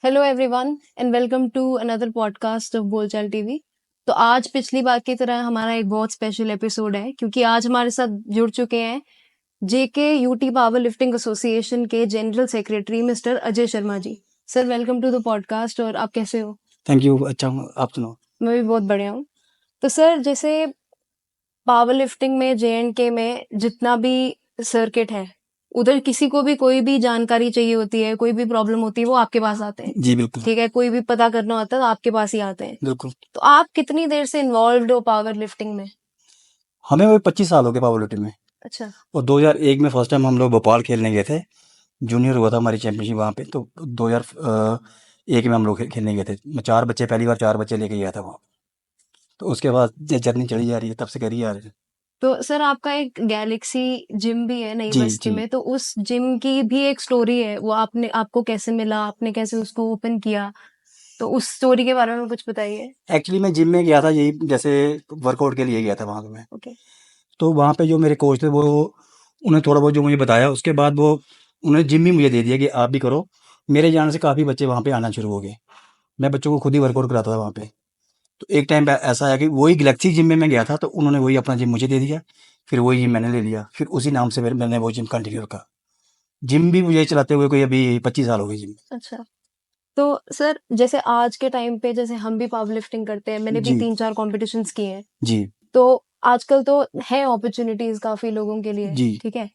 Hello everyone and welcome to another podcast of Bolchaal TV. तो आज पिछली बार की तरह हमारा एक बहुत स्पेशल एपिसोड है क्योंकि आज हमारे साथ जुड़ चुके हैं JK UT power lifting association के general secretary mister Ajay Sharma ji. Sir welcome to the podcast. और आप कैसे हो? Thank you. अच्छा हूँ, आप सुनाओ। मैं भी बहुत बढ़िया हूँ। तो सर जैसे पावर लिफ्टिंग में जे में जितना भी सर्किट है उधर किसी को भी कोई भी जानकारी चाहिए होती है, कोई भी प्रॉब्लम होती है, वो आपके पास आते हैं। जी बिल्कुल। ठीक है, कोई भी पता करना होता है तो आपके पास ही आते हैं। बिल्कुल। तो आप कितनी देर से इन्वॉल्व्ड हो पावर लिफ्टिंग में? हमें वही 25 साल हो गए पावर लिफ्टिंग में। अच्छा। और 2001 में फर्स्ट टाइम हम लोग भोपाल खेलने गए थे। जूनियर हुआ था हमारी चैंपियनशिप वहाँ पे, तो 2001 में हम लोग खेलने गए थे। मैं 4 बच्चे, पहली बार 4 बच्चे लेके गया था वहाँ। तो उसके बाद जर्नी चली जा रही है, तब से करी जा रही है। तो सर आपका एक गैलेक्सी जिम भी है नई जी बस्ती जी। में, तो उस जिम की भी एक स्टोरी है। वो आपको कैसे मिला, आपने कैसे उसको ओपन किया? तो उस स्टोरी के बारे में कुछ बताइए। एक्चुअली मैं जिम में गया था, यही जैसे वर्कआउट के लिए गया था वहाँ पे मैं। ओके। तो वहाँ पे जो मेरे कोच थे वो, उन्हें थोड़ा बहुत जो मुझे बताया, उसके बाद वो उन्होंने जिम भी मुझे दे दिया कि आप भी करो। मेरे जाने से काफ़ी बच्चे वहाँ पे आना शुरू हो गए। मैं बच्चों को खुद ही वर्कआउट कराता था वहाँ पे। तो एक टाइम पे ऐसा आया कि वही गैलेक्सी जिम में मैं गया था, तो उन्होंने वही अपना जिम मुझे दे दिया। फिर वही जिम मैंने ले लिया, फिर उसी नाम से फिर मैंने वो जिम कंटिन्यू रखा। जिम भी मुझे चलाते हुए कोई अभी 25 साल हो गए जिम में। अच्छा। तो सर जैसे आज के टाइम पे जैसे हम भी पावर लिफ्टिंग करते हैं, मैंने भी जी 3-4 कॉम्पिटिशन्स किए हैं। जी। तो आजकल तो है अपॉर्चुनिटीज काफी लोगों के लिए, जी। ठीक है।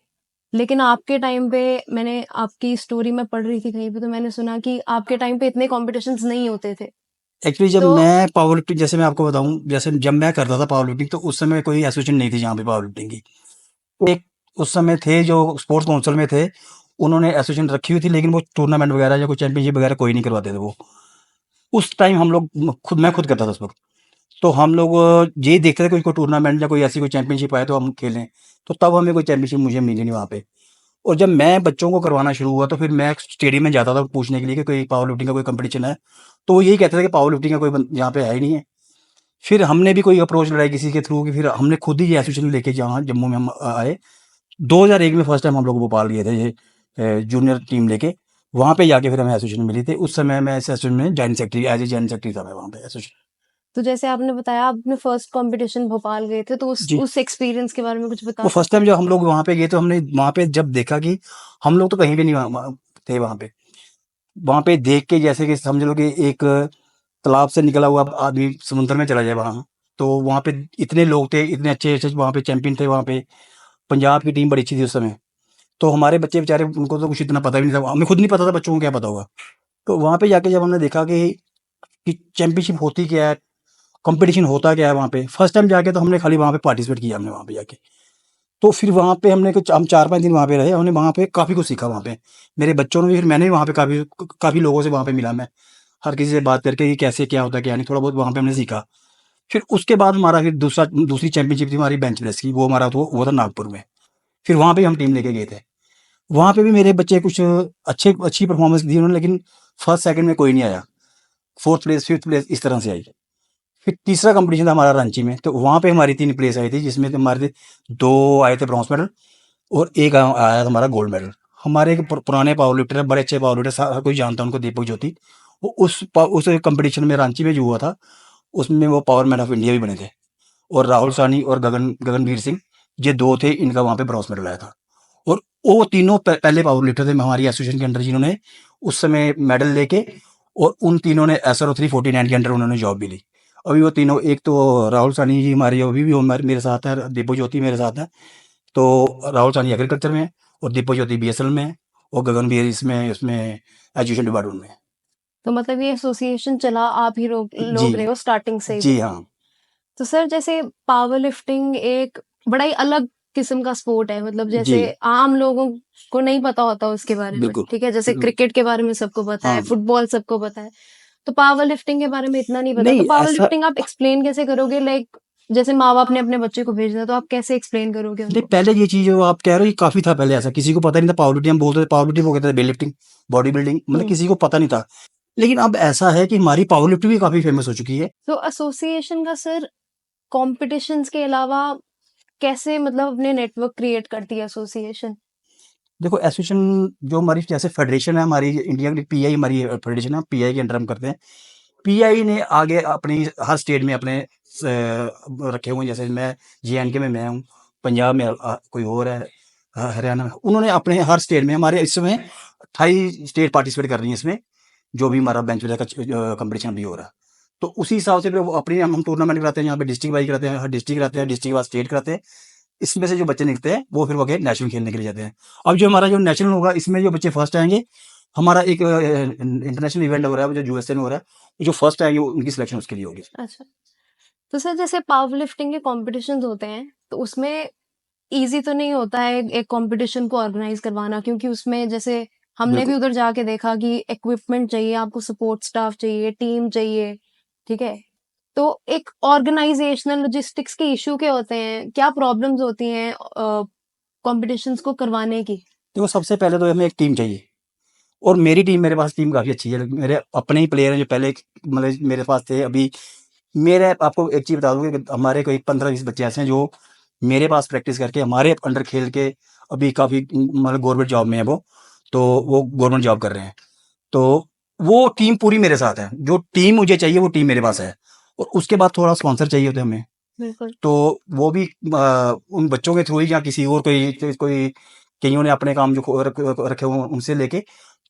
लेकिन आपके टाइम पे मैंने आपकी स्टोरी में पढ़ रही थी कहीं पे, तो मैंने सुना कि आपके टाइम पे इतने कॉम्पिटिशन्स नहीं होते थे। एक्चुअली जब तो मैं पावर लिफ्टिंग, जैसे मैं आपको बताऊं, जैसे जब मैं करता था पावर लिफ्टिंग, तो उस समय कोई एसोसिएशन नहीं थी जहाँ पे पावर लिफ्टिंग की। एक उस समय थे जो स्पोर्ट्स काउंसिल में थे, उन्होंने एसोसिएशन रखी हुई थी, लेकिन वो टूर्नामेंट वगैरह या कोई चैंपियनशिप वगैरह कोई नहीं करवाते थे वो। उस टाइम हम लोग मैं खुद करता था उस वक्त। तो हम लोग यही देखते थे कि कोई टूर्नामेंट या कोई ऐसी कोई चैंपियनशिप आए तो हम खेलें। तो तब हमें कोई चैंपियनशिप मुझे मिली नहीं वहाँ पे। और जब मैं बच्चों को करवाना शुरू हुआ, तो फिर मैं स्टेडियम में जाता था पूछने के लिए कि कोई पावर लिफ्टिंग का कोई कंपटीशन है। तो वो यही कहते थे कि पावर लिफ्टिंग का कोई यहाँ पे है ही नहीं है। फिर हमने भी कोई अप्रोच लगाई किसी के थ्रू, कि फिर हमने खुद ही ये एसोसिएशन लेके जहाँ जम्मू में हम आए। 2001 में फर्स्ट टाइम हम लोग भोपाल गए थे, ये जूनियर टीम लेके। वहाँ पे जाके फिर हमें एसोसिएशन मिली थी। उस समय मैं इस एसोसिएशन में joint secretary, as a joint secretary था मैं वहाँ पे एसोसिएशन। तो जैसे आपने बताया आप अपने फर्स्ट कंपटीशन भोपाल गए थे, तो उस जी। उस एक्सपीरियंस के बारे में कुछ बता वो फर्स्ट सकते टाइम हैं? जब हम लोग वहाँ पे गए, तो हमने वहाँ पे जब देखा कि हम लोग तो कहीं भी नहीं थे वहाँ पे। वहाँ पे देख के जैसे कि समझ लो कि एक तालाब से निकला हुआ आदमी समुद्र में चला जाए वहाँ। तो वहाँ पे इतने लोग थे, इतने अच्छे अच्छे वहाँ पे चैंपियन थे वहाँ पे। पंजाब की टीम बड़ी अच्छी थी उस समय। तो हमारे बच्चे बेचारे, उनको तो कुछ इतना पता भी नहीं था, हमें खुद नहीं पता था बच्चों को क्या पता होगा। तो वहाँ पे जाके जब हमने देखा कि चैंपियनशिप होती क्या है, कंपटीशन होता क्या है वहाँ पे, फर्स्ट टाइम जाके तो हमने खाली वहाँ पे पार्टिसिपेट किया हमने वहाँ पे जाके। तो फिर वहाँ पे हमने कुछ, हम 4-5 दिन वहाँ पे रहे, हमने वहाँ पे काफ़ी कुछ सीखा वहाँ पे। मेरे बच्चों ने भी, फिर मैंने भी वहाँ पे काफ़ी काफ़ी लोगों से वहाँ पे मिला मैं। हर किसी से बात करके कि कैसे क्या होता है क्या नहीं, थोड़ा बहुत वहाँ पे हमने सीखा। फिर उसके बाद हमारा फिर दूसरी चैंपियनशिप थी हमारी बेंच प्रेस की, वो हमारा तो वो था नागपुर में। फिर वहाँ पे हम टीम लेके गए थे। वहाँ पे भी मेरे बच्चे कुछ अच्छी परफॉर्मेंस दी उन्होंने, लेकिन फर्स्ट सेकंड में कोई नहीं आया। फोर्थ प्लेस, फिफ्थ प्लेस इस तरह से आई। फिर तीसरा कंपटीशन था हमारा रांची में, तो वहाँ पे हमारी 3 प्लेस आई थी, जिसमें तो हमारे 2 आए थे ब्रॉन्ज मेडल, और एक आया था हमारा गोल्ड मेडल। हमारे एक पुराने पावर लिफ्टर है, बड़े अच्छे पावर लिफ्टर, हर कोई जानता है उनको, दीपक ज्योति। वो उस कंपटीशन में रांची में जो हुआ था, उसमें वो पावर मैन ऑफ इंडिया भी बने थे। और राहुल सानी और गगनवीर सिंह, ये 2 थे, इनका वहाँ पे ब्रॉन्ज मेडल आया था। और वो तीनों पहले पावर लिफ्टर थे हमारी एसोसिएशन के अंडर, जिन्होंने उस समय मेडल लेके, और उन तीनों ने SRO 349 के अंडर उन्होंने जॉब भी ली। अभी वो तीनों, एक तो राहुल सानी जी हमारे अभी भी हमारे मेरे साथ है, दीपक ज्योति मेरे साथ है। तो राहुल सानी एग्रीकल्चर में है, और दीपक ज्योति BSL में है, और गगनवीर इसमें उसमें एजुकेशन डिपार्टमेंट में है। तो मतलब ये एसोसिएशन चला आप ही जी। लोग रहे हो स्टार्टिंग से ही? जी हाँ। तो सर जैसे पावर लिफ्टिंग एक बड़ा ही अलग किस्म का स्पोर्ट है, मतलब जी जैसे आम लोगों को नहीं पता होता उसके बारे में, बिल्कुल। ठीक है। जैसे क्रिकेट के बारे में सबको पता है, हाँ। फुटबॉल सबको पता है, तो पावर लिफ्टिंग के बारे में इतना नहीं पता। तो नहीं पावर ऐसा, लिफ्टिंग आप एक्सप्लेन कैसे करोगे? लाइक जैसे माँ बाप ने अपने बच्चे को भेजना है, तो आप कैसे एक्सप्लेन करोगे नहीं उनको? पहले ये चीज़ जो आप कह रहे हो, ये काफ़ी था पहले, ऐसा किसी को पता नहीं था। पावर लिफ्टिंग हम बोलते थे, पावर लिफ्टिंग वो कहते थे वेट लिफ्टिंग, बॉडी बिल्डिंग, मतलब हम्म। किसी को पता नहीं था। लेकिन अब ऐसा है कि हमारी पावर लिफ्टिंग भी काफ़ी फेमस हो चुकी है। तो एसोसिएशन का सर कॉम्पिटिशन्स के अलावा कैसे मतलब अपने नेटवर्क क्रिएट करती है एसोसिएशन? देखो एसोसिएशन जो हमारी जैसे फेडरेशन है हमारी इंडिया की, पीआई हमारी फेडरेशन है, पीआई के अंडर हम करते हैं। पीआई ने आगे अपनी हर स्टेट में अपने रखे हुए हैं, जैसे मैं जे&के में मैं हूँ, पंजाब में कोई और है, हरियाणा में, उन्होंने अपने हर स्टेट में, हमारे इसमें 28 स्टेट पार्टिसिपेट कर रही है इसमें, जो भी हमारा बेंच का कंपटीशन भी हो रहा है। तो उसी हिसाब से फिर वो अपनी हम टूर्नामेंट कराते हैं, यहाँ पे डिस्ट्रिक्ट वाइज कराते हैं, हर डिस्ट्रिक्ट कराते हैं, डिस्ट्रिक्ट के बाद स्टेट कराते हैं। इसमें से जो बच्चे निकलते हैं वो फिर वो आगे नेशनल खेलने के लिए जाते हैं। अब जो हमारा जो नेशनल होगा इसमें जो बच्चे फर्स्ट आएंगे, हमारा एक इंटरनेशनल इवेंट हो रहा है जो यूएसए में हो रहा है, जो फर्स्ट आएंगे उनकी सिलेक्शन उसके लिए होगी। अच्छा, तो सर जैसे पावर लिफ्टिंग के कॉम्पिटिशन्स होते हैं, तो उसमें ईज़ी तो नहीं होता है एक कॉम्पिटिशन को ऑर्गेनाइज़ करवाना, क्योंकि उसमें जैसे हमने भी बिल्कुल उधर जाके देखा कि इक्विपमेंट चाहिए, आपको सपोर्ट स्टाफ चाहिए, टीम चाहिए, ठीक है? तो एक ऑर्गेनाइज़ेशनल लॉजिस्टिक्स के इश्यू क्या होते हैं? क्या प्रॉब्लम्स होती हैं कॉम्पिटिशन्स को करवाने की? देखो सबसे पहले तो हमें एक टीम चाहिए, और मेरी टीम, मेरे पास टीम काफ़ी अच्छी है, मेरे अपने ही प्लेयर हैं जो पहले मतलब मेरे पास थे। अभी मेरे आपको एक चीज़ बता दूँ कि हमारे कोई 15-20 बच्चे ऐसे हैं जो मेरे पास प्रैक्टिस करके हमारे अंडर खेल के अभी काफ़ी मतलब गवर्नमेंट जॉब में है वो, तो वो गवर्नमेंट जॉब कर रहे हैं। तो वो टीम पूरी मेरे साथ है, जो टीम मुझे चाहिए वो टीम मेरे पास है। और उसके बाद थोड़ा स्पॉन्सर चाहिए होते हमें, बिल्कुल। तो वो भी उन बच्चों के थ्रू ही या किसी और कोई कोई कईयों ने अपने काम जो रखे हुए हैं उनसे लेके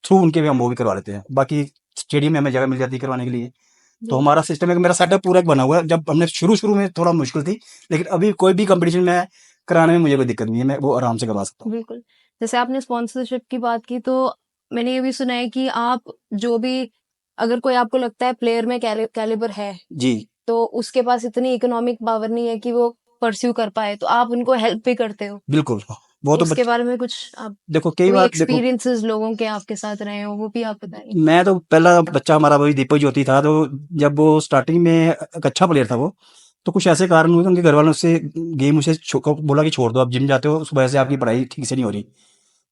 थ्रू उनके भी हम वो भी करवा लेते हैं। बाकी स्टेडियम में हमें जगह मिल जाती है करवाने के लिए। तो जी। हमारा सिस्टम है कि मेरा सेटअप पूरा एक बना हुआ है। जब हमने शुरू में थोड़ा मुश्किल थी, लेकिन अभी कोई भी कंपटीशन में कराने में मुझे कोई दिक्कत नहीं है, मैं वो आराम से करवा सकता हूँ। बिल्कुल। जैसे आपने स्पॉन्सरशिप की बात की, तो मैंने ये भी सुना है कि आप जो भी, अगर कोई आपको लगता है प्लेयर में कैलिबर है, जी तो उसके पास इतनी इकोनॉमिक पावर नहीं है कि वो परस्यू कर पाए, तो आप उनको हेल्प भी करते हो। बिल्कुल। वो तो उसके बारे में कुछ आप, देखो कई कोई बार देखो, एक्सपीरियंसेस लोगों के आपके साथ रहे हो, वो भी आप बताइए? मैं तो पहला बच्चा हमारा वही दीपक ज्योति था, तो जब वो स्टार्टिंग में एक अच्छा प्लेयर था वो, तो कुछ ऐसे कारण हुए कि उनके घर वालों से गेम उसे बोला कि छोड़ दो, आप जिम जाते हो, उस वजह से आपकी पढ़ाई ठीक से नहीं हो रही।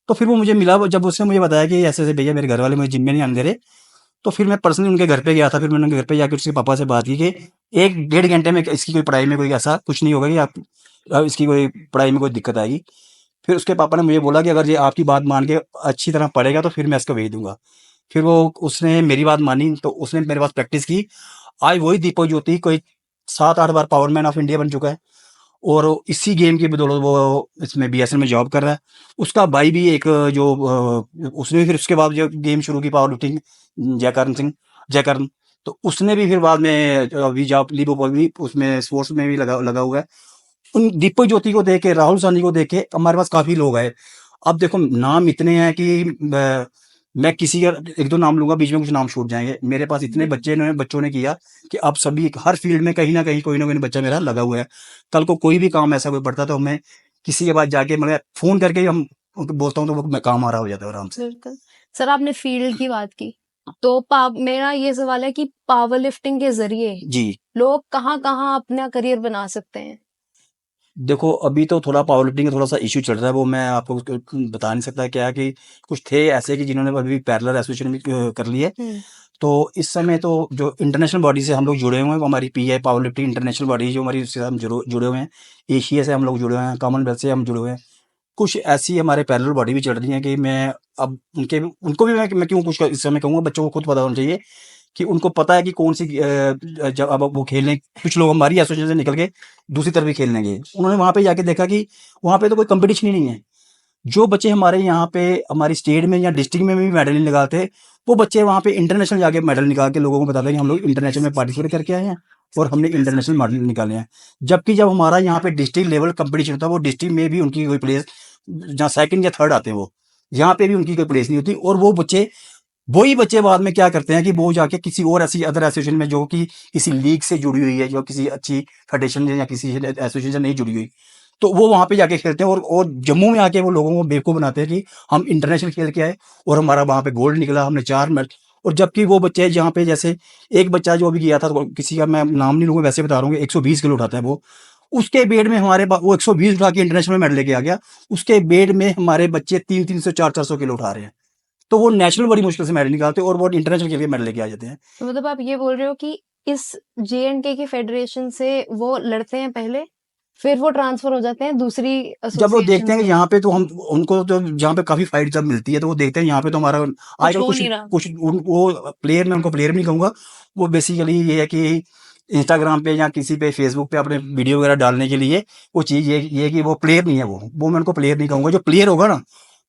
तो फिर वो मुझे मिला, जब उसने मुझे बताया कि ऐसे ऐसे भैया मेरे घर वाले मुझे जिम में नहीं आने दे रहे, तो फिर मैं पर्सनली उनके घर पे गया था। फिर मैंने उनके घर पे जाकर उसके पापा से बात की कि 1-1.5 घंटे में इसकी कोई पढ़ाई में कोई ऐसा कुछ नहीं होगा कि आप इसकी कोई पढ़ाई में कोई दिक्कत आएगी। फिर उसके पापा ने मुझे बोला कि अगर ये आपकी बात मान के अच्छी तरह पढ़ेगा तो फिर मैं इसको भेज दूंगा। फिर वो उसने मेरी बात मानी, तो उसने मेरे पास प्रैक्टिस की। आज वही दीपक ज्योति कोई 7-8 बार पावरमैन ऑफ इंडिया बन चुका है, और इसी गेम की बदौलत वो इसमें बीएसएल में जॉब कर रहा है। उसका भाई भी एक जो उसने फिर उसके बाद जो गेम शुरू की पावर लिफ्टिंग, जयकरण सिंह, जयकरण, तो उसने भी फिर बाद में अभी जॉब लीबो भी उसमें स्पोर्ट्स में भी लगा लगा हुआ है। उन दीपक ज्योति को देख के, राहुल सानी को देख के हमारे पास काफी लोग आए। अब देखो नाम इतने हैं कि मैं किसी का 1-2 नाम लूंगा, बीच में कुछ नाम छूट जाएंगे। मेरे पास इतने बच्चों ने किया कि अब सभी हर फील्ड में कहीं ना कोई बच्चा मेरा लगा हुआ है। कल को कोई भी काम ऐसा कोई पड़ता तो हमें किसी के पास जाके मतलब फोन करके ही हम उनको बोलता हूँ, तो वो काम आ रहा हो जाता है आराम से। बिल्कुल। सर आपने फील्ड की बात की, तो मेरा ये सवाल है कि पावर लिफ्टिंग के ज़रिए जी लोग कहाँ-कहाँ अपना करियर बना सकते हैं? देखो अभी तो थोड़ा पावर लिफ्टिंग का थोड़ा सा इश्यू चल रहा है, वो मैं आपको बता नहीं सकता क्या है कि कुछ थे ऐसे कि जिन्होंने अभी पैरेलल एसोसिएशन भी कर ली है। हुँ। तो इस समय तो जो इंटरनेशनल बॉडी से हम लोग जुड़े हुए हैं, वो हमारी pi power lifting international body जो हमारी, उससे हम जुड़े हुए हैं। एशिया से हम लोग जुड़े हुए हैं, कॉमनवेल्थ से हम जुड़े हुए हैं। कुछ ऐसी हमारे पैरेलल बॉडी भी चल रही है कि मैं अब उनको भी मैं क्यों कुछ इस समय कहूँगा, बच्चों को खुद पता होना चाहिए कि उनको पता है कि कौन सी जब अब वो खेलने, कुछ लोग हमारी एसोसिएशन से निकल के दूसरी तरफ भी खेलने गए, उन्होंने वहां पे जाके देखा कि वहां पे तो कोई कंपटीशन ही नहीं है। जो बच्चे हमारे यहाँ पे हमारी स्टेट में या डिस्ट्रिक्ट में भी मेडल नहीं निकालते, वो बच्चे वहाँ पे इंटरनेशनल जाके मेडल निकाल के लोगों को बताते हैं कि हम लोग इंटरनेशनल में पार्टिसिपेट करके आए हैं और हमने इंटरनेशनल मेडल निकाले हैं। जबकि जब हमारा यहाँ पे डिस्ट्रिक्ट लेवल कंपटीशन होता है, वो डिस्ट्रिक्ट में भी उनकी कोई प्लेस, जहाँ सेकंड या थर्ड आते हैं, वो यहाँ पे भी उनकी कोई प्लेस नहीं होती। और वो बच्चे, वही बच्चे बाद में क्या करते हैं कि वो जाके किसी और ऐसी अदर एसोसिएशन में जो कि किसी लीग से जुड़ी हुई है, जो किसी अच्छी फेडरेशन या किसी एसोसिएशन से नहीं जुड़ी हुई, तो वो वहां पे जाके खेलते हैं, और जम्मू में आके वो लोगों को बेवकूफ बनाते हैं कि हम इंटरनेशनल खेल के आए और हमारा वहां पे गोल्ड निकला, हमने 4 मेडल। और जबकि वो बच्चे जहाँ पे, जैसे एक बच्चा जो अभी गया था, तो किसी का मैं नाम नहीं लूंगा, वैसे बता रहा हूँ, 120 किलो उठाता है वो। उसके बेड में हमारे पास वो 120 उठा के इंटरनेशनल मेडल लेके आ गया। उसके बेड में हमारे बच्चे 300 400 किलो उठा रहे हैं। तो वो नेशनल बड़ी मुश्किल से मेडल निकालते हैं और वो इंटरनेशनल खेल के मेडल लेके आ जाते हैं। तो मतलब आप ये बोल रहे हो कि इस जे एंड के फेडरेशन से वो लड़ते हैं पहले, फिर वो ट्रांसफर हो जाते हैं दूसरी जब वो देखते एसोसिएशंस हैं कि में। यहाँ पे तो हम उनको तो जहाँ पे काफी फाइट जब मिलती है तो वो देखते हैं यहाँ पे तो हमारा कुछ आजकल हो कुछ नहीं रहा। कुछ वो प्लेयर, मैं उनको प्लेयर भी नहीं कहूंगा, वो बेसिकली ये है कि इंस्टाग्राम पे या किसी पे फेसबुक पे अपने वीडियो वगैरह डालने के लिए वो चीज़ ये है कि वो प्लेयर नहीं है, वो मैं उनको प्लेयर नहीं कहूंगा। जो प्लेयर होगा ना,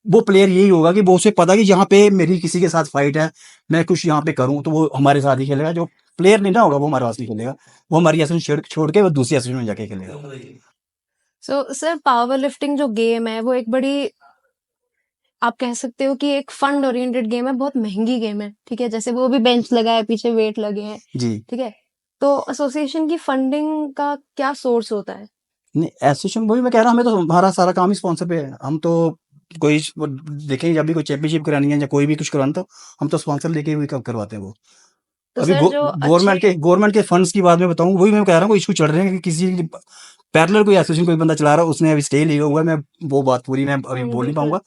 वो प्लेयर यही होगा कि वो उसे पता कि यहाँ पे मेरी किसी के साथ फाइट है, मैं कुछ यहाँ पे करूँ तो वो हमारे साथ ही खेलेगा। जो प्लेयर नहीं ना होगा वो हमारे पास नहीं खेलेगा, वो हमारी एसोसिएशन छोड़ के वो दूसरी एसोसिएशन में जाके खेलेगा। सो सर पावर लिफ्टिंग जो गेम है वो एक बड़ी, आप कह सकते हो कि एक फंड ओरिएंटेड गेम है, बहुत महंगी गेम है, ठीक है। जैसे वो भी बेंच लगा है, पीछे वेट लगे हैं, जी। ठीक है। तो एसोसिएशन की फंडिंग का क्या सोर्स होता है? नहीं, एसोसिएशन वही मैं कह रहा हूँ, हमें तो हमारा सारा काम ही स्पॉन्सर पे है। हम तो कोई वो देखें, जब भी कोई चैंपियनशिप करानी है या कोई भी कुछ कराना, तो हम तो स्पॉन्सर लेके हुई करवाते हैं वो। तो अभी सर जो अच्छे, गवर्नमेंट के फंड्स की बात मैं बताऊं, वही मैं कह रहा हूँ, इशू चल रहे हैं कि किसी पैरेलल कोई एसोसिएशन कोई बंदा चला रहा है, उसने अभी स्टे लिया हुआ है। मैं वो बात पूरी मैं अभी बोल नहीं बिल्कुल। पाऊंगा,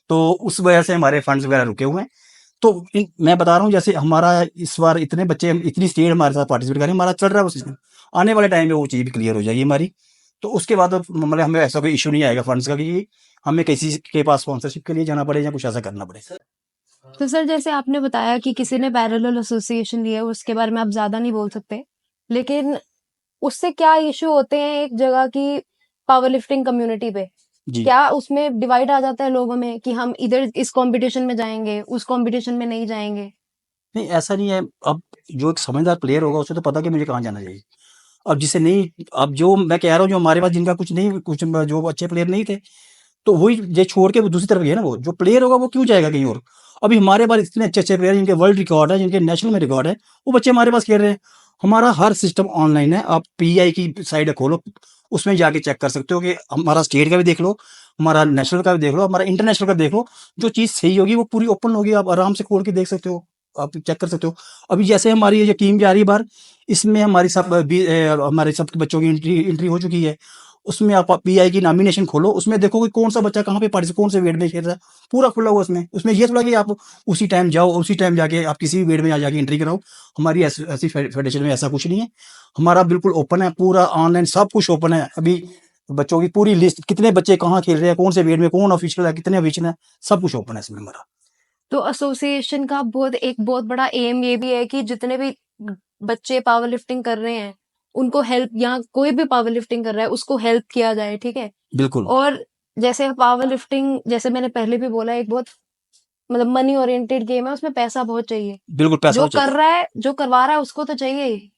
तो उस वजह से हमारे फंड्स वगैरह रुके हुए हैं। तो मैं बता रहा हूँ, जैसे हमारा इस बार इतने बच्चे, इतनी स्टेट हमारे साथ पार्टिसिपेट करें, हमारा चल रहा है वो सिस्टम। आने वाले टाइम में वो चीज़ भी क्लियर हो जाएगी हमारी, तो उसके बाद अब मतलब हमें ऐसा कोई इशू नहीं आएगा फंड्स का कि हमें किसी के पास स्पॉन्सरशिप के लिए जाना पड़े या कुछ ऐसा करना पड़े। तो सर जैसे आपने बताया कि किसी ने पैरेलल एसोसिएशन लिया है, उसके बारे में आप ज्यादा नहीं बोल सकते, लेकिन उससे क्या इशू होते हैं एक जगह की पावर लिफ्टिंग कम्युनिटी पे? जी। क्या उसमें डिवाइड आ जाता है लोगों में कि हम इधर इस कंपटीशन में जाएंगे, उस कंपटीशन में नहीं जाएंगे? नहीं, ऐसा नहीं है। अब जो एक समझदार प्लेयर होगा उसे तो पता कि मुझे कहाँ जाना चाहिए। अब जिसे नहीं, अब जो मैं कह रहा हूँ, जो हमारे पास जिनका कुछ नहीं, कुछ जो अच्छे प्लेयर नहीं थे, तो वही ये छोड़ के वो दूसरी तरफ गए ना। वो जो प्लेयर होगा वो क्यों जाएगा कहीं और? अभी हमारे पास इतने अच्छे अच्छे प्लेयर जिनके वर्ल्ड रिकॉर्ड है, जिनके नेशनल में रिकॉर्ड है, वो बच्चे हमारे पास खेल रहे हैं। हमारा हर सिस्टम ऑनलाइन है, आप पीआई की साइड खोलो, उसमें जाके चेक कर सकते हो कि हमारा स्टेट का भी देख लो, हमारा नेशनल का भी देख लो, हमारा इंटरनेशनल का देख लो। जो चीज़ सही होगी वो पूरी ओपन होगी, आप आराम से खोल के देख सकते हो, आप चेक कर सकते हो। अभी जैसे हमारी ये टीम जा रही है बार, इसमें हमारी हमारे सब बच्चों की एंट्री एंट्री हो चुकी है। उसमें आप पीआई की नॉमिनेशन खोलो, उसमें देखो कि कौन सा बच्चा कहाँ पे पार्टिसिपेट, कौन से वेट में खेल रहा है, पूरा खुला हुआ उसमें। उसमें ये थोड़ा कि आप उसी टाइम जाओ, उसी टाइम जाके आप किसी भी वेट में जाके एंट्री कराओ। हमारी ऐसी फेडरेशन में ऐसा कुछ नहीं है। हमारा बिल्कुल ओपन है, पूरा ऑनलाइन सब कुछ ओपन है। अभी बच्चों की पूरी लिस्ट, कितने बच्चे कहाँ खेल रहे हैं, कौन से वेट में, कौन ऑफिशियल है, कितने ऑफिशियल है, सब कुछ ओपन है इसमें हमारा। तो एसोसिएशन का बहुत बड़ा एम ये भी है कि जितने भी बच्चे पावर लिफ्टिंग कर रहे हैं उनको हेल्प, या कोई भी पावर लिफ्टिंग कर रहा है उसको हेल्प किया जाए, ठीक है। बिल्कुल। और जैसे पावर लिफ्टिंग, जैसे मैंने पहले भी बोला, एक बहुत मतलब मनी ओरिएंटेड गेम है, उसमें पैसा बहुत चाहिए। बिल्कुल पैसा जो तो कर चाहिए। रहा है, जो करवा रहा है उसको तो चाहिए ही,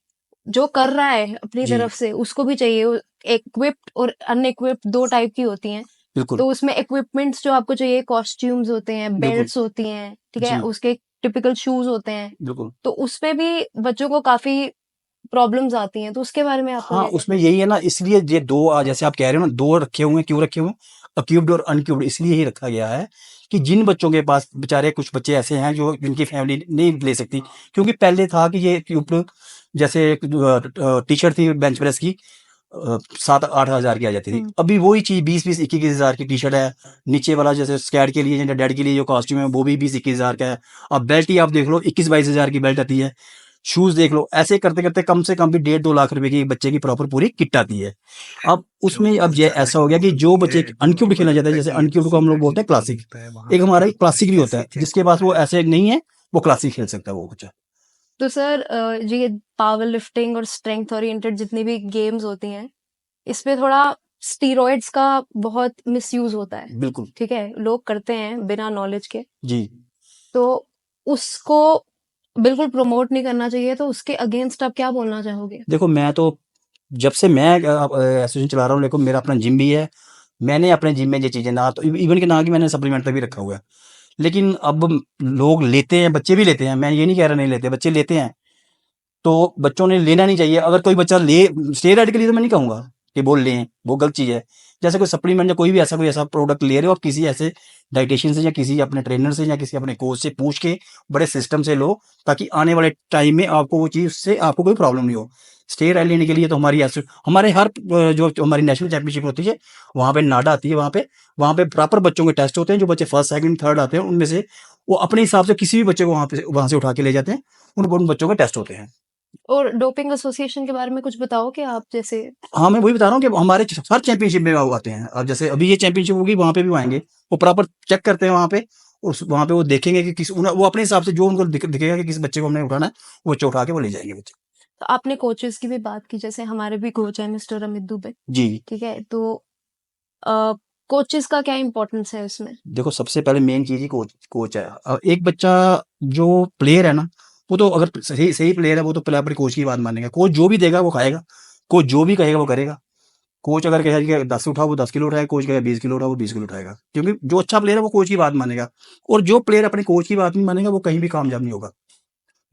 जो कर रहा है अपनी जी। तरफ से उसको भी चाहिए। इक्विप्ड और अनइक्विप्ड दो टाइप की होती हैं। बिल्कुल। तो उसमें इक्विपमेंट्स जो आपको चाहिए, कॉस्ट्यूम्स होते हैं, बिल्कुल। बेल्ट्स होती हैं, ठीक है, जी। उसके टिपिकल शूज होते हैं। बिल्कुल। तो उसपे भी बच्चों को काफी प्रॉब्लम्स आती हैं, तो उसके बारे में आपका हाँ, क्या कहना उसमें है? यही है ना, इसलिए ये दो जैसे आप कह रहे हो ना, दो रखे हुए हैं। क्यों रखे हुए हैं? अक्यूब्ड और अनक्यूब्ड इसलिए ही रखा गया है कि जिन बच्चों के पास, बेचारे कुछ बच्चे ऐसे हैं जो जिनकी फैमिली नहीं ले सकती। क्योंकि पहले था कि ये क्यूब्ड, जैसे टी शर्ट थी बेंच प्रेस की, 7-8 हज़ार की आ जाती थी। हम्म। अभी वही चीज़ 20-21 हज़ार की टी शर्ट है। नीचे वाला जैसे स्कैड के लिए या डैड के लिए जो कॉस्ट्यूम है वो भी 20-21 हज़ार का है। अब बेल्ट ही आप देख लो, 21-22 हज़ार की बेल्ट आती है। शूज देख लो, ऐसे करते करते कम से कम भी 1.5-2 लाख रुपए की बच्चे की प्रॉपर पूरी किट आती है। अब उसमें अब ये ऐसा हो गया कि जो बच्चे अनक्यूब्ड खेलना चाहते हैं, जैसे अनक्यूब्ड को हम लोग बोलते हैं क्लासिक, एक हमारा एक क्लासिक भी होता है, जिसके पास वो ऐसे नहीं है वो क्लासिक खेल सकता है वो बच्चा। तो सर ये पावर लिफ्टिंग और स्ट्रेंथ ओरिएंटेड जितनी भी गेम्स होती हैं, इसमें थोड़ा स्टीरॉइड्स का बहुत मिसयूज होता है, बिल्कुल। ठीक है, लोग करते हैं बिना नॉलेज के। जी। तो उसको बिल्कुल प्रमोट नहीं करना चाहिए, तो उसके अगेंस्ट आप क्या बोलना चाहोगे? देखो, मैं तो जब से मैं एसोसिएशन चला रहा हूँ, देखो मेरा अपना जिम भी है। मैंने अपने जिम में ये चीज़ें ना तो इवन के ना कि मैंने सप्लीमेंट पे भी रखा हुआ है। लेकिन अब लोग लेते हैं, बच्चे भी लेते हैं, मैं ये नहीं कह रहा नहीं लेते, बच्चे लेते हैं। तो बच्चों ने लेना नहीं चाहिए। अगर कोई बच्चा ले स्टेरॉइड के लिए, तो मैं नहीं कहूँगा कि वो लें, वो गलत चीज़ है। जैसे कोई सप्लीमेंट या कोई ऐसा प्रोडक्ट ले रहे हो, और किसी ऐसे डाइटिशियन से या किसी अपने ट्रेनर से या किसी अपने कोच से पूछ के बड़े सिस्टम से लो, ताकि आने वाले टाइम में आपको वो चीज़ से आपको कोई प्रॉब्लम नहीं हो। स्टेरॉइड लेने के लिए तो हमारे हर जो हमारी नेशनल चैंपियनशिप होती है, वहाँ पे नाडा आती है, वहाँ पे प्रॉपर बच्चों के टेस्ट होते हैं। जो बच्चे फर्स्ट सेकंड थर्ड आते हैं, उनमें से वो अपने हिसाब से किसी भी बच्चे को वहाँ से उठा के ले जाते हैं। उन बच्चों के टेस्ट होते हैं। और डोपिंग एसोसिएशन के बारे में कुछ बताओगे आप? जैसे हाँ, मैं वही बता रहा हूँ कि हमारे हर चैंपियनशिप में वो आते हैं। अब जैसे अभी ये चैंपियनशिप होगी, वहाँ पे भी वो आएँगे। वो प्रॉपर चेक करते हैं वहाँ पे। वहाँ पे वो देखेंगे कि वो अपने हिसाब से जो उनको दिखेगा कि किस बच्चे को हमने उठाना है, वो बच्चा उठा के वो ले जाएँगे बच्चे। तो आपने कोचेस की भी बात की, जैसे हमारे भी कोच है मिस्टर अमित दुबे, जी। ठीक है? तो कोचेस का क्या इम्पोर्टेंस है उसमें? देखो, सबसे पहले मेन चीज़ ही कोच है। एक बच्चा जो प्लेयर है ना, वो तो अगर सही सही प्लेयर है, वो तो पहले अपने कोच की बात मानेगा। कोच जो भी देगा वो खाएगा। कोच जो भी कहेगा वो करेगा। कोच अगर कहेगा कि 10 उठाओ, वो 10 किलो उठाएगा। कोच कहेगा 20 किलो उठाओ, वो 20 किलो उठाएगा। क्योंकि जो अच्छा प्लेयर है वो कोच की बात मानेगा, और जो प्लेयर अपने कोच की बात नहीं मानेगा वो कहीं भी कामयाब नहीं होगा।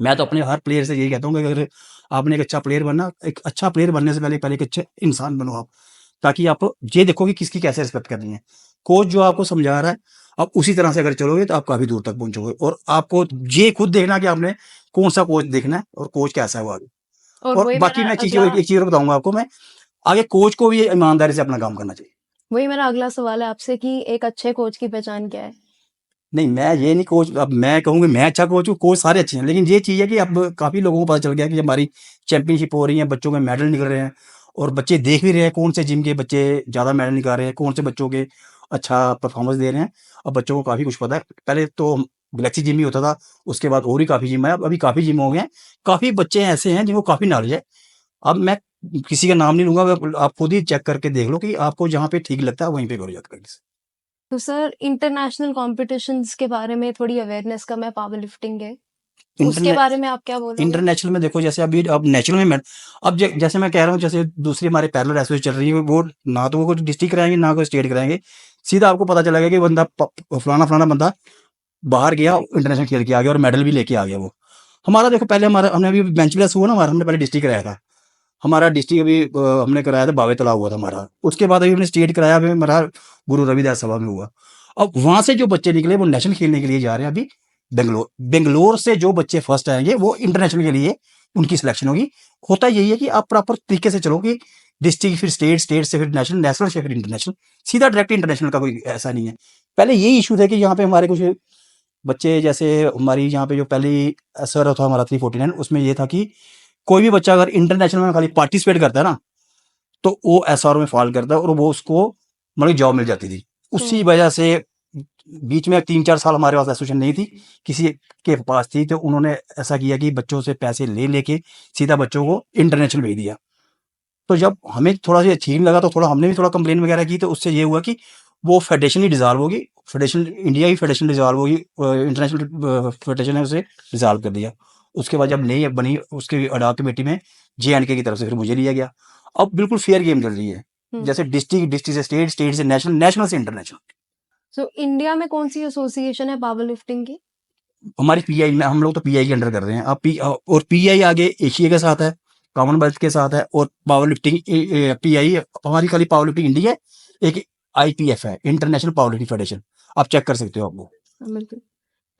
मैं तो अपने हर प्लेयर से यही कहता हूँ कि अगर आपने एक अच्छा प्लेयर बनना, एक अच्छा प्लेयर बनने से पहले पहले एक अच्छे इंसान बनो आप, ताकि आप ये देखो कि किसकी कैसे रिस्पेक्ट करनी है। कोच जो आपको समझा रहा है, आप उसी तरह से अगर चलोगे तो आप काफी दूर तक पहुंचोगे। और आपको ये खुद देखना कि आपने कौन सा कोच देखना है और कोच कैसा है वो आगे। और और वही बाकी मेरा मैं चीज अगला एक चीज और बताऊंगा आपको मैं, आगे कोच को भी ईमानदारी से अपना काम करना चाहिए। वही मेरा अगला सवाल है आपसे कि एक अच्छे कोच की पहचान क्या है? नहीं, मैं ये नहीं कोच, अब मैं कहूँगी मैं अच्छा कोच हूँ, कोच सारे अच्छे हैं, लेकिन ये चीज़ है कि अब काफ़ी लोगों को पता चल गया कि हमारी चैंपियनशिप हो रही है, बच्चों के मेडल निकल रहे हैं, और बच्चे देख भी रहे हैं कौन से जिम के बच्चे ज़्यादा मेडल निकाल रहे हैं, कौन से बच्चों के अच्छा परफॉर्मेंस दे रहे हैं। अब बच्चों को काफ़ी कुछ पता है। पहले तो गैलेक्सी जिम ही होता था, उसके बाद और भी काफ़ी जिम है, अब अभी काफ़ी जिम हो गए हैं। काफ़ी बच्चे ऐसे हैं जिनको काफ़ी नॉलेज है। अब मैं किसी का नाम नहीं लूँगा, आप खुद ही चेक करके देख लो कि आपको जहाँ पे ठीक लगता है वहीं पे करो जाकर। तो सर इंटरनेशनल कॉम्पिटिशन्स के बारे में थोड़ी अवेयरनेस कम है, पावर लिफ्टिंग है, उसके इंटरने बारे में आप क्या बोलोगे? इंटरनेशनल में देखो, जैसे अभी अब नेशनल में अब जैसे मैं कह रहा हूँ, जैसे दूसरी हमारे पैरेलल एसोसिएशन चल रही है, वो ना तो वो कुछ डिस्ट्रिक्ट कराएंगे ना कोई स्टेट कराएंगे। सीधा आपको पता चलेगा कि बंदा फलाना फलाना बंदा बाहर गया, इंटरनेशनल खेल के आ गया और मेडल भी लेके आ गया वो। हमारा देखो, पहले हमारा हमने अभी बेंच प्रेस हुआ ना हमारा, हमने पहले डिस्ट्रिक्ट कराया था। हमारा डिस्ट्रिक्ट अभी हमने कराया था, बावे तालाब हुआ था हमारा। उसके बाद अभी हमने स्टेट कराया, अभी हमारा गुरु रविदास सभा में हुआ। अब वहां से जो बच्चे निकले वो नेशनल खेलने के लिए जा रहे हैं अभी बेंगलोर। बेंगलोर से जो बच्चे फर्स्ट आएंगे वो इंटरनेशनल के लिए उनकी सिलेक्शन होगी। होता यही है कि आप प्रॉपर तरीके से चलो कि डिस्ट्रिक्ट फिर स्टेट, स्टेट से फिर नेशनल, नेशनल से फिर इंटरनेशनल, सीधा डायरेक्ट इंटरनेशनल का कोई ऐसा नहीं है। पहले यही इशू था कि यहाँ पे हमारे कुछ बच्चे, जैसे हमारी यहाँ पे जो पहली सर था हमारा 349, उसमें ये था कि कोई भी बच्चा अगर इंटरनेशनल में खाली पार्टिसिपेट करता है ना, तो वो एसआर में फॉल करता है और वो उसको मतलब जॉब मिल जाती थी। उसी हम्म। वजह से बीच में 3-4 साल हमारे पास एसोसिएशन नहीं थी, किसी के पास थी, तो उन्होंने ऐसा किया कि बच्चों से पैसे ले लेके सीधा बच्चों को इंटरनेशनल भेज दिया। तो जब हमें थोड़ा सा अचीव लगा तो थोड़ा हमने भी थोड़ा कंप्लेन वगैरह की, तो उससे ये हुआ कि वो फेडरेशन ही डिजॉल्व होगी। फेडरेशन इंडिया की फेडरेशन डिजॉल्व होगी, इंटरनेशनल फेडरेशन है उसे डिजॉल्व कर दिया। उसके बाद जब नई बनी, उसके अडॉक कमेटी में JNK की तरफ से फिर मुझे लिया गया। अब बिल्कुल फेयर गेम चल रही है, हम्म। जैसे डिस्ट्रिक्ट, डिस्ट्रिक्ट से स्टेट, स्टेट से नेशनल, नेशनल से इंटरनेशनल। तो इंडिया में कौन सी एसोसिएशन है पावर लिफ्टिंग की? हमारी पीआई में, हम लोग तो पीआई के अंडर कर रहे हैं। अब और पीआई आगे एशिया के साथ है, कॉमनवेल्थ के साथ है, और पावर लिफ्टिंग पीआई हमारी खाली पावर लिफ्टिंग इंडिया है। एक IPF है, इंटरनेशनल पावर लिफ्टिंग फेडरेशन, आप चेक कर सकते हो आपको। हाँ, बिल्कुल।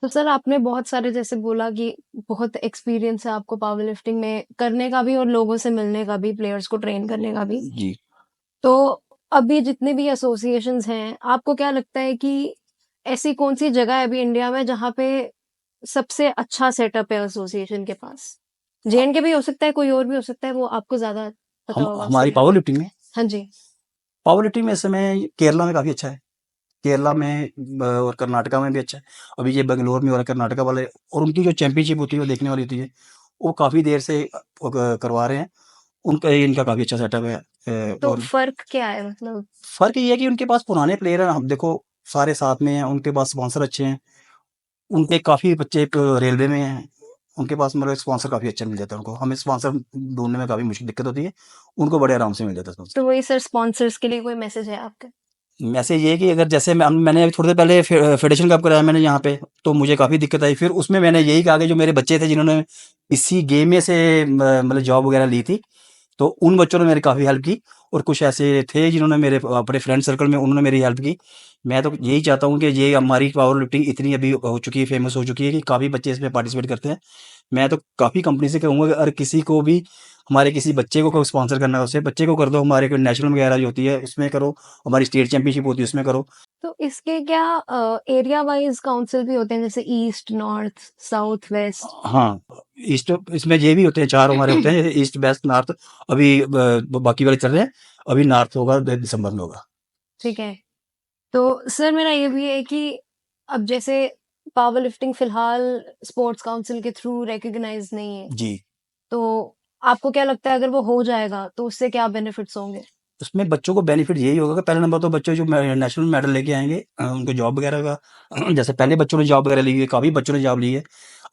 तो सर आपने बहुत सारे जैसे बोला कि बहुत एक्सपीरियंस है आपको पावर लिफ्टिंग में करने का भी और लोगों से मिलने का भी, प्लेयर्स को ट्रेन करने का भी। जी। तो अभी जितने भी एसोसिएशंस हैं, आपको क्या लगता है कि ऐसी कौन-सी जगह है अभी इंडिया में जहाँ पे सबसे अच्छा सेटअप है एसोसिएशन के पास? JNK भी हो सकता है, कोई और भी हो सकता है, वो आपको ज़्यादा पता हम होगा हमारी उसके बारे पावर में। लिफ्टिंग में, हाँ जी। पावर लिफ्टिंग में इस समय केरला में काफ़ी अच्छा है। केरला में और कर्नाटका में भी अच्छा है। अभी ये बेंगलोर में हो रहा है, कर्नाटका वाले, और उनकी जो चैंपियनशिप होती है वो देखने वाली होती है। वो काफ़ी देर से करवा रहे हैं। उनका इनका काफ़ी अच्छा सेटअप है। तो और फ़र्क क्या है मतलब? फ़र्क ये है कि उनके पास पुराने प्लेयर हैं, हम देखो सारे साथ में हैं, उनके पास स्पॉन्सर अच्छे हैं। उनके काफ़ी बच्चे रेलवे में हैं, उनके पास मतलब स्पॉन्सर काफ़ी अच्छा मिल जाता है उनको। हमें स्पॉन्सर ढूँढने में काफ़ी मुश्किल दिक्कत होती है, उनको बड़े आराम से मिल जाता है स्पॉन्सर। तो वही सर, स्पॉन्सर्स के लिए कोई मैसेज है आपका? मैसेज ये है कि अगर जैसे मैंने अभी थोड़ी देर पहले फेडरेशन कप कराया मैंने यहाँ पे, तो मुझे काफ़ी दिक्कत आई। फिर उसमें मैंने यही कहा कि जो मेरे बच्चे थे जिन्होंने इसी गेम में से मतलब जॉब वगैरह ली थी, तो उन बच्चों ने मेरी काफ़ी हेल्प की। और कुछ ऐसे थे जिन्होंने मेरे अपने फ्रेंड सर्कल में उन्होंने मेरी हेल्प की। मैं तो यही चाहता हूँ कि ये हमारी पावर लिफ्टिंग इतनी अभी हो चुकी है, फेमस हो चुकी है कि काफ़ी बच्चे इसमें पार्टिसिपेट करते हैं। मैं तो काफ़ी कंपनी से कहूँगा कि अगर किसी को भी हमारे किसी बच्चे को स्पॉन्सर करना है, उससे बच्चे को कर दो, हमारे को नेशनल वगैरह जो होती है उसमें करो, हमारी स्टेट चैंपियनशिप होती है उसमें करो। तो इसके क्या एरिया वाइज काउंसिल भी होते हैं, जैसे ईस्ट, नॉर्थ, साउथ, वेस्ट? हाँ, ईस्ट इसमें ये भी होते हैं, 4 हमारे होते हैं, जैसे ईस्ट, वेस्ट, नॉर्थ। अभी बाकी वाले चल रहे हैं, अभी नॉर्थ होगा, दिसंबर में होगा। ठीक है। तो सर मेरा ये भी है कि अब जैसे पावर लिफ्टिंग फिलहाल स्पोर्ट्स काउंसिल के थ्रू रिकॉग्नाइज नहीं है, जी। तो आपको क्या लगता है अगर वो हो जाएगा तो उससे क्या बेनिफिट्स होंगे? उसमें बच्चों को बेनिफिट यही होगा कि पहला नंबर तो बच्चे जो नेशनल मेडल लेके आएंगे, उनको जॉब वगैरह का जैसे पहले बच्चों ने जॉब वगैरह ली है, काफ़ी बच्चों ने जॉब ली है।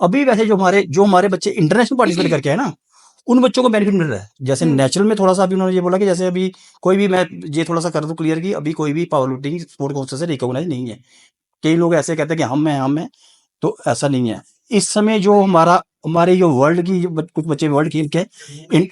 अभी वैसे जो हमारे बच्चे इंटरनेशनल पार्टिसिपेट करके आए ना, उन बच्चों को बेनिफिट मिल रहा है। जैसे हम्म। नेचुरल में थोड़ा सा अभी उन्होंने ये बोला कि जैसे अभी कोई भी, मैं ये थोड़ा सा कर दूं क्लियर, कि अभी कोई भी पावर लिफ्टिंग स्पोर्ट काउंसिल से रिकॉग्नाइज नहीं है। कई लोग ऐसे कहते हैं कि हम हैं, तो ऐसा नहीं है। इस समय जो हमारे जो वर्ल्ड की कुछ बच्चे वर्ल्ड खेल के इन-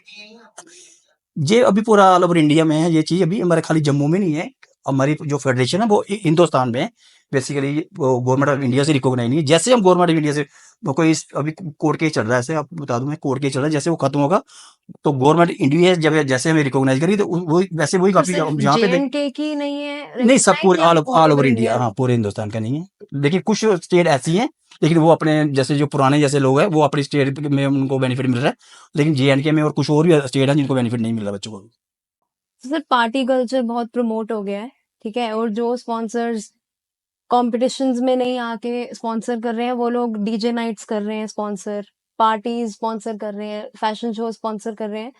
ये अभी पूरा ऑल ओवर इंडिया में है ये चीज़। अभी हमारे खाली जम्मू में नहीं है, हमारी जो फेडरेशन है वो हिंदुस्तान में है। बेसिकली वो गवर्नमेंट ऑफ इंडिया से रिकॉग्नाइज नहीं है। जैसे हम गवर्नमेंट ऑफ इंडिया से वो कोई अभी कोर्ट केस चल रहा है, ऐसे आपको बता दूं मैं, कोर्ट केस चल रहा है, जैसे वो खत्म होगा तो गवर्नमेंट इंडिया जब जैसे हमें रिकॉग्नाइज करी, तो वो वैसे वही तो काफ़ी सिर्फ जहाँ पे जे की नहीं है नहीं, सब रिकॉग्नाइज पूरे या all all all over over India, India? हाँ, पूरे हिंदुस्तान का नहीं है। लेकिन कुछ स्टेट ऐसी हैं, लेकिन वो अपने जैसे जो पुराने जैसे लोग हैं वो अपनी स्टेट में उनको बेनिफिट मिल रहा है। लेकिन जे में और कुछ और भी स्टेट हैं जिनको बेनिफिट नहीं मिल रहा बच्चों को। तो सर पार्टी कल्चर बहुत प्रमोट हो गया है, ठीक है, और जो स्पॉन्सर्स कॉम्पिटिशन्स में नहीं आके स्पॉन्सर कर रहे हैं, वो लोग डीजे नाइट्स कर रहे हैं स्पॉन्सर, पार्टीज स्पॉन्सर कर रहे हैं, फैशन शो स्पॉन्सर कर रहे हैं,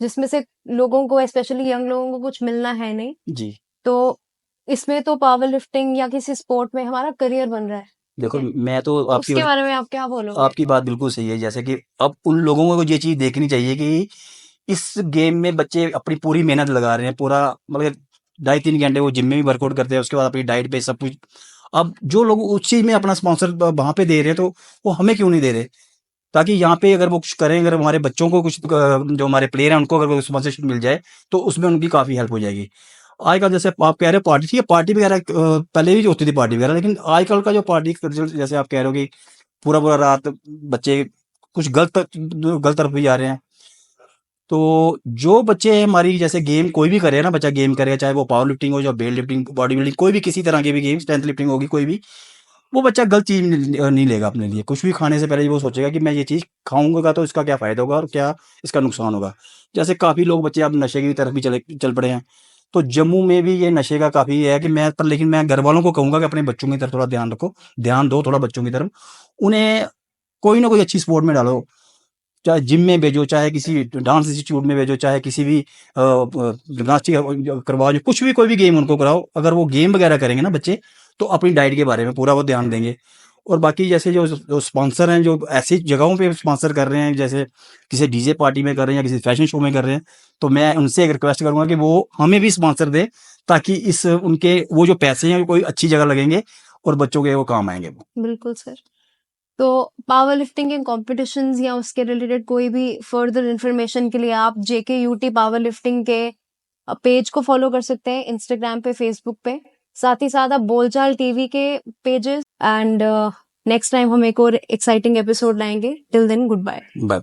जिसमें से लोगों को, स्पेशली यंग लोगों को, कुछ मिलना है नहीं। जी। तो इसमें तो पावर लिफ्टिंग या किसी स्पोर्ट में हमारा करियर बन रहा है, ठीक देखो, है, मैं तो तो उसके बारे में आप क्या बोलोगे? आपकी बात बिल्कुल सही है। जैसे कि अब उन लोगों को ये चीज़ देखनी चाहिए कि इस गेम में बच्चे अपनी पूरी मेहनत लगा रहे हैं, पूरा मतलब 2.5-3 घंटे वो जिम में भी वर्कआउट करते हैं, उसके बाद अपनी डाइट पे सब कुछ। अब जो लोग उस चीज़ में अपना स्पॉन्सर वहाँ पे दे रहे हैं, तो वो हमें क्यों नहीं दे रहे? ताकि यहाँ पे अगर वो कुछ करें, अगर हमारे बच्चों को कुछ जो हमारे प्लेयर हैं उनको अगर स्पॉन्सरशिप मिल जाए, तो उसमें उनकी काफ़ी हेल्प हो जाएगी। आजकल जैसे आप कह रहे हो पार्टी, ठीक है, पार्टी वगैरह पहले भी होती थी पार्टी वगैरह, लेकिन आजकल का जो पार्टी कल्चर, जैसे आप कह रहे हो कि पूरा पूरा रात बच्चे कुछ गलत तरफ भी जा रहे हैं। तो जो बच्चे हमारी जैसे गेम कोई भी करे ना, बच्चा गेम करेगा, चाहे वो पावर लिफ्टिंग हो, या वेट लिफ्टिंग, बॉडी बिल्डिंग, कोई भी किसी तरह की भी गेम, स्ट्रेंथ लिफ्टिंग होगी कोई भी, वो बच्चा गलत चीज़ नहीं लेगा अपने लिए। कुछ भी खाने से पहले वो सोचेगा कि मैं ये चीज़ खाऊंगा तो इसका क्या फ़ायदा होगा और क्या इसका नुकसान होगा। जैसे काफ़ी लोग बच्चे अब नशे की तरफ भी चल पड़े हैं। तो जम्मू में भी ये नशे का काफ़ी है कि लेकिन मैं घर वालों को कहूँगा कि अपने बच्चों की तरफ थोड़ा ध्यान रखो, ध्यान दो थोड़ा बच्चों की तरफ। उन्हें कोई ना कोई अच्छी स्पोर्ट में डालो, चाहे जिम में भेजो, चाहे किसी डांस इंस्टीट्यूट में भेजो, चाहे किसी भी जिम्नास्टिक करवाओ, कुछ भी कोई भी गेम उनको कराओ। अगर वो गेम वगैरह करेंगे ना बच्चे, तो अपनी डाइट के बारे में पूरा वो ध्यान देंगे। और बाकी जैसे जो स्पॉन्सर हैं, जो ऐसी जगहों पे स्पॉन्सर कर रहे हैं, जैसे किसी डीजे पार्टी में कर रहे हैं या किसी फैशन शो में कर रहे हैं, तो मैं उनसे एक रिक्वेस्ट करूंगा कि वो हमें भी स्पॉन्सर दें, ताकि इस उनके वो जो पैसे हैं कोई अच्छी जगह लगेंगे और बच्चों के वो काम आएंगे वो। बिल्कुल सर। तो पावर लिफ्टिंग के कॉम्पिटिशन्स या उसके रिलेटेड कोई भी फर्दर इंफॉर्मेशन के लिए आप जेके यूटी पावर लिफ्टिंग के पेज को फॉलो कर सकते हैं, इंस्टाग्राम पे, फेसबुक पे। साथ ही साथ आप बोलचाल टीवी के पेजेस, एंड नेक्स्ट टाइम हम एक और एक्साइटिंग एपिसोड लाएंगे। Till then, good bye. Bye.